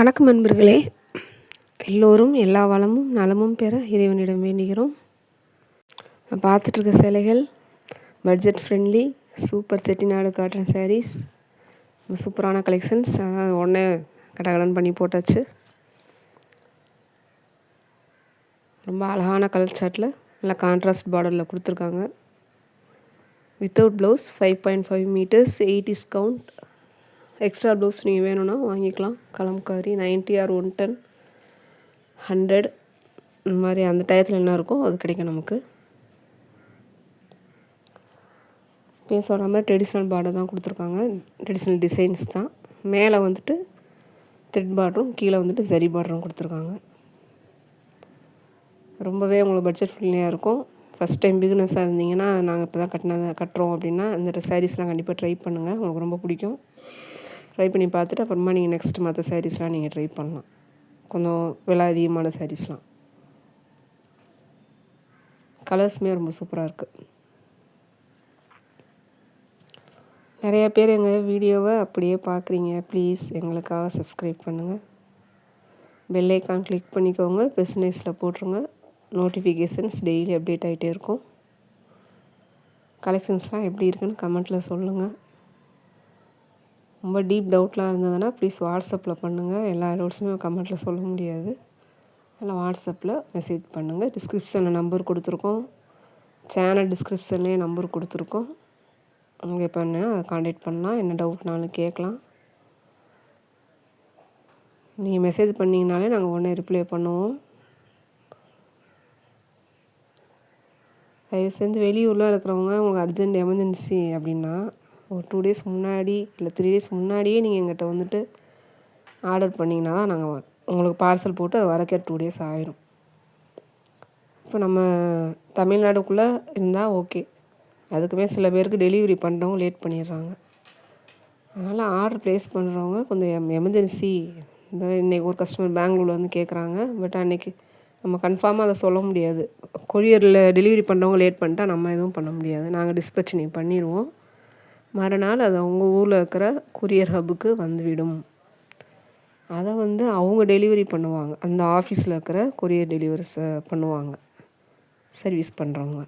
வணக்கம் நண்பர்களே. எல்லோரும் எல்லா வளமும் நலமும் பெற இறைவனிடம் வேண்டுகிறோம். நான் பார்த்துட்ருக்க சேலைகள் budget friendly super Chettinad cotton sarees. சூப்பரான கலெக்ஷன்ஸ். அதான் உடனே கடகடன் பண்ணி போட்டாச்சு. ரொம்ப அழகான கலர் சார்ட்டில் நல்லா கான்ட்ராஸ்ட் பார்டரில் கொடுத்துருக்காங்க. Without blouse 5.5 metres 80s count. Extra blouse நீங்கள் வேணும்னா வாங்கிக்கலாம். கலம்காரி 90 or 110 100 இந்த மாதிரி அந்த டயத்தில் என்ன இருக்கோ அது கிடைக்கும் நமக்கு. சொல்கிற மாதிரி ட்ரெடிஷ்னல் பார்டர் தான் கொடுத்துருக்காங்க. ட்ரெடிஷ்னல் டிசைன்ஸ் தான். மேலே வந்துட்டு த்ரெட் பார்டரும் கீழே வந்துட்டு சரி பார்டரும் கொடுத்துருக்காங்க. ரொம்பவே உங்களுக்கு பட்ஜெட் ஃப்ரெண்ட்லியாக இருக்கும். ஃபஸ்ட் டைம் பிகினர்ஸாக இருந்தீங்கன்னா நாங்கள் இப்போ தான் கட்டுறோம் அப்படின்னா இந்த சாரீஸ்லாம் கண்டிப்பாக ட்ரை பண்ணுங்கள். உங்களுக்கு ரொம்ப பிடிக்கும். ட்ரை பண்ணி பார்த்துட்டு அப்புறமா நீங்கள் நெக்ஸ்ட் மற்ற சாரீஸ்லாம் நீங்கள் ட்ரை பண்ணலாம். கொஞ்சம் விலை அதிகமான சாரீஸ்லாம். கலர்ஸுமே ரொம்ப சூப்பராக இருக்குது. நிறையா பேர் எங்கள் வீடியோவை அப்படியே பார்க்குறீங்க. ப்ளீஸ் எங்களுக்காக சப்ஸ்கிரைப் பண்ணுங்கள். பெல் ஐக்கான் கிளிக் பண்ணிக்கோங்க. பிஸ்னஸில் போட்டுருங்க. நோட்டிஃபிகேஷன்ஸ் டெய்லி அப்டேட் ஆகிட்டே இருக்கும். கலெக்ஷன்ஸ்லாம் எப்படி இருக்குன்னு கமெண்ட்டில் சொல்லுங்கள். ரொம்ப டீப் டவுட்லாம் இருந்ததுன்னா ப்ளீஸ் வாட்ஸ்அப்பில் பண்ணுங்கள். எல்லா டவுட்ஸுமே கமெண்ட்டில் சொல்ல முடியாது. அதனால் வாட்ஸ்அப்பில் மெசேஜ் பண்ணுங்கள். டிஸ்கிரிப்ஷனில் நம்பர் கொடுத்துருக்கோம். சேனல் டிஸ்கிரிப்ஷன்லேயே நம்பர் கொடுத்துருக்கோம். அங்கே பண்ண அதை காண்டாக்ட் பண்ணலாம். என்ன டவுட்னாலும் கேட்கலாம். நீங்கள் மெசேஜ் பண்ணிங்கனாலே நாங்கள் உடனே ரிப்ளை பண்ணுவோம். தயவு செஞ்சு வெளியூரில் இருக்கிறவங்க உங்களுக்கு அர்ஜென்ட் எமர்ஜென்சி அப்படின்னா ஒரு 2 days முன்னாடி இல்லை 3 days முன்னாடியே நீங்கள் எங்கிட்ட வந்துட்டு ஆர்டர் பண்ணிங்கன்னா தான் நாங்கள் உங்களுக்கு பார்சல் போட்டு அது வரக்கே 2 days ஆயிரும். இப்போ நம்ம தமிழ்நாடுக்குள்ளே இருந்தால் ஓகே. அதுக்குமே சில பேருக்கு டெலிவரி பண்ணுறவங்க லேட் பண்ணிடுறாங்க. அதனால் ஆர்டர் ப்ளேஸ் பண்ணுறவங்க கொஞ்சம் எமர்ஜென்சி. இந்த இன்றைக்கி ஒரு கஸ்டமர் பெங்களூரில் வந்து கேட்குறாங்க. பட் அன்றைக்கி நம்ம கன்ஃபார்மாக அதை சொல்ல முடியாது. கொரியரில் டெலிவரி பண்ணுறவங்க லேட் பண்ணிட்டா நம்ம எதுவும் பண்ண முடியாது. நாங்கள் டிஸ்பேட்சிங் பண்ணிடுவோம். மறுநாள் அது உங்கள் ஊரில் இருக்கிற கொரியர் ஹப்புக்கு வந்துவிடும். அதை வந்து அவங்க டெலிவரி பண்ணுவாங்க. அந்த ஆஃபீஸில் இருக்கிற கொரியர் டெலிவரிஸை பண்ணுவாங்க. சர்வீஸ் பண்ணுறவங்க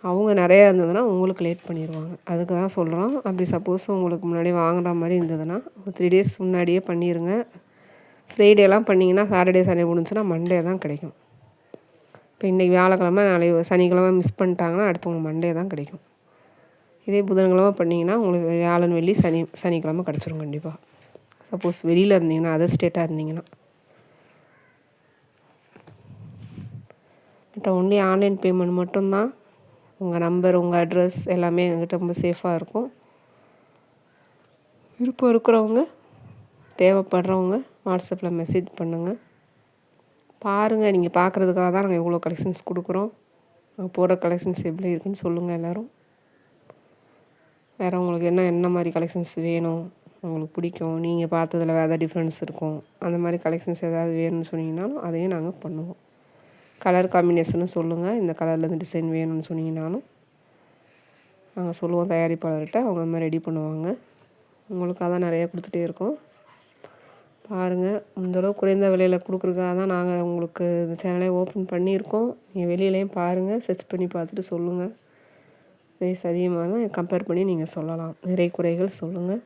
அவங்க நிறையா இருந்ததுன்னா உங்களுக்கு லேட் பண்ணிடுவாங்க. அதுக்கு தான் சொல்கிறோம். அப்படி சப்போஸ் உங்களுக்கு முன்னாடி வாங்குற மாதிரி இருந்ததுன்னா ஒரு 3 days முன்னாடியே பண்ணிடுங்க. ஃப்ரைடேலாம் பண்ணிங்கன்னா சாட்டர்டே சண்டே முடிஞ்சுன்னா மண்டே தான் கிடைக்கும். இப்போ இன்றைக்கி வியாழக்கிழமை நாளைக்கு சனிக்கிழமை மிஸ் பண்ணிட்டாங்கன்னா அடுத்தவங்க மண்டே தான் கிடைக்கும். இதே புதன்கிழமை பண்ணிங்கன்னா உங்களுக்கு வியாழன் வெள்ளி சனிக்கிழமை கிடச்சிரும் கண்டிப்பாக. சப்போஸ் வெளியில் இருந்தீங்கன்னா அதர் ஸ்டேட்டாக இருந்தீங்கன்னா ஒன்லி ஆன்லைன் பேமெண்ட் மட்டும்தான். உங்கள் நம்பர் உங்கள் அட்ரஸ் எல்லாமே எங்கள்கிட்ட ரொம்ப சேஃபாக இருக்கும். விருப்பம் இருக்கிறவங்க தேவைப்படுறவங்க வாட்ஸ்அப்பில் மெசேஜ் பண்ணுங்கள். பாருங்கள். நீங்கள் பார்க்குறதுக்காக தான் நாங்கள் இவ்வளோ கலெக்ஷன்ஸ் கொடுக்குறோம். நாங்கள் போடுற கலெக்ஷன்ஸ் எப்படி இருக்குன்னு சொல்லுங்கள் எல்லோரும். வேறு உங்களுக்கு என்ன மாதிரி கலெக்ஷன்ஸ் வேணும், உங்களுக்கு பிடிக்கும், நீங்கள் பார்த்ததில் வேறு டிஃப்ரென்ஸ் இருக்கும், அந்த மாதிரி கலெக்ஷன்ஸ் ஏதாவது வேணும்னு சொன்னீங்கன்னாலும் அதையும் நாங்கள் பண்ணுவோம். கலர் காம்பினேஷனும் சொல்லுங்கள். இந்த கலரில் டிசைன் வேணும்னு சொன்னீங்கன்னாலும் நாங்கள் சொல்லுவோம் தயாரிப்பாளர்கிட்ட. அவங்க அந்த மாதிரி ரெடி பண்ணுவாங்க. உங்களுக்காக தான் நிறையா கொடுத்துட்டே இருக்கோம். பாருங்கள். இந்தளவு குறைந்த விலையில் கொடுக்குறதுக்காக தான் நாங்கள் உங்களுக்கு இந்த சேனலே ஓப்பன் பண்ணியிருக்கோம். நீங்கள் வெளியிலையும் பாருங்கள். சர்ச் பண்ணி பார்த்துட்டு சொல்லுங்கள். ப்ரைஸ் அதிகமாக தான் கம்பேர் பண்ணி நீங்கள் சொல்லலாம். நிறைய குறைகள் சொல்லுங்கள்.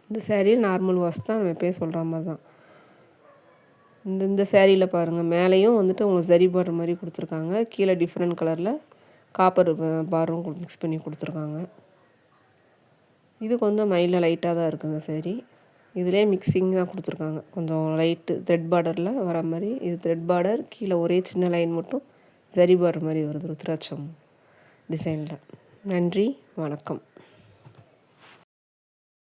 இந்த சேரீ நார்மல் வாஷ் தான். நம்ம எப்போயும் சொல்கிற மாதிரி தான். இந்த சேரீயில் பாருங்கள். மேலேயும் வந்துட்டு உங்களுக்கு சரி பார்டர் மாதிரி கொடுத்துருக்காங்க. கீழே டிஃப்ரெண்ட் கலரில் காப்பர் பார்டரும் மிக்ஸ் பண்ணி கொடுத்துருக்காங்க. இது கொஞ்சம் மைல்டாக லைட்டாக தான் இருக்குது இந்த சேரீ. இதிலே மிக்சிங் தான் கொடுத்துருக்காங்க. கொஞ்சம் லைட்டு த்ரெட் பார்டரில் வர மாதிரி. இது த்ரெட் பார்டர். கீழே ஒரே சின்ன லைன் மட்டும் சரி பார்டர் மாதிரி வருது ருத்ராட்சம் டிசைனில். நன்றி, வணக்கம்.